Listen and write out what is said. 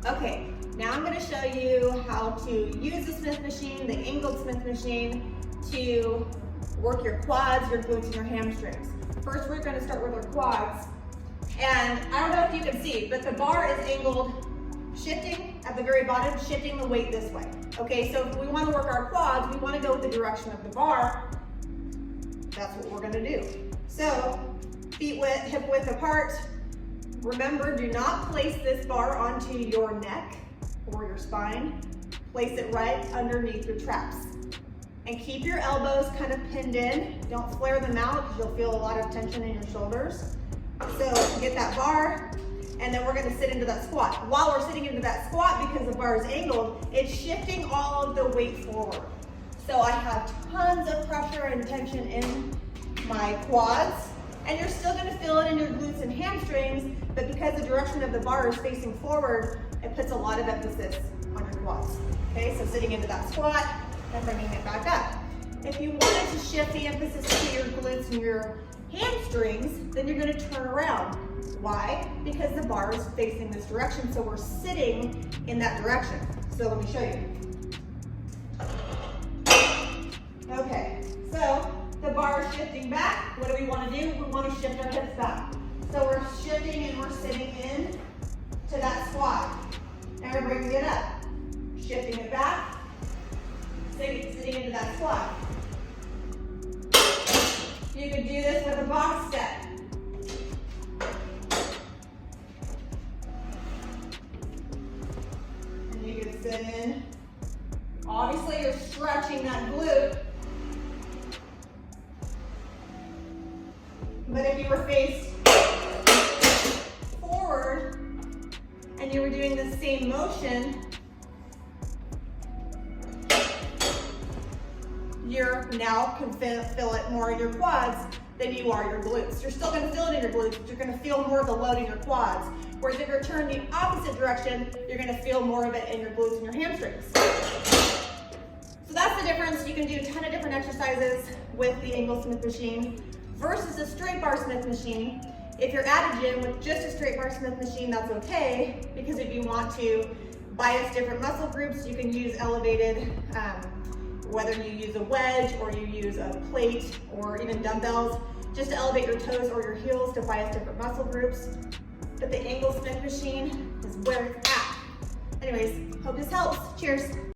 Okay, now I'm going to show you how to use the Smith machine, the angled Smith machine, to work your quads, your glutes, and your hamstrings. First, we're going to start with our quads. And I don't know if you can see, but the bar is angled, shifting at the very bottom, shifting the weight this way. Okay, so if we want to work our quads, we want to go with the direction of the bar. That's what we're going to do. So, feet width, hip width apart. Remember, do not place this bar onto your neck or your spine. Place it right underneath your traps. And keep your elbows kind of pinned in. Don't flare them out because you'll feel a lot of tension in your shoulders. So get that bar, and then we're going to sit into that squat. While we're sitting into that squat, because the bar is angled, it's shifting all of the weight forward. So I have tons of pressure and tension in my quads, and you're still going to feel it in your glutes and hamstrings, but because the direction of the bar is facing forward, it puts a lot of emphasis on your quads. Okay, so sitting into that squat and bringing it back up. If you wanted to shift the emphasis to your glutes and your hamstrings, then you're going to turn around. Why? Because the bar is facing this direction, so we're sitting in that direction. So let me show you. Okay, so the bar is shifting back. What do we want to do? We want to shift our hips back. So we're shifting and we're sitting in to that squat. And we're bringing it up. Shifting it back, sitting into that squat. You can do this with a box step. And you can sit in. Obviously, you're stretching that glute. But if you were faced forward and you were doing the same motion, you now can feel it more in your quads than you are your glutes. You're still going to feel it in your glutes, but you're going to feel more of the load in your quads. Whereas if you're turned the opposite direction, you're going to feel more of it in your glutes and your hamstrings. So that's the difference. You can do a ton of different exercises with the angled Smith machine versus a straight bar Smith machine. If you're at a gym with just a straight bar Smith machine, that's okay, because if you want to bias different muscle groups, you can use elevated, whether you use a wedge or you use a plate or even dumbbells, just to elevate your toes or your heels to bias different muscle groups. But the angled Smith machine is where it's at. Anyways, hope this helps. Cheers.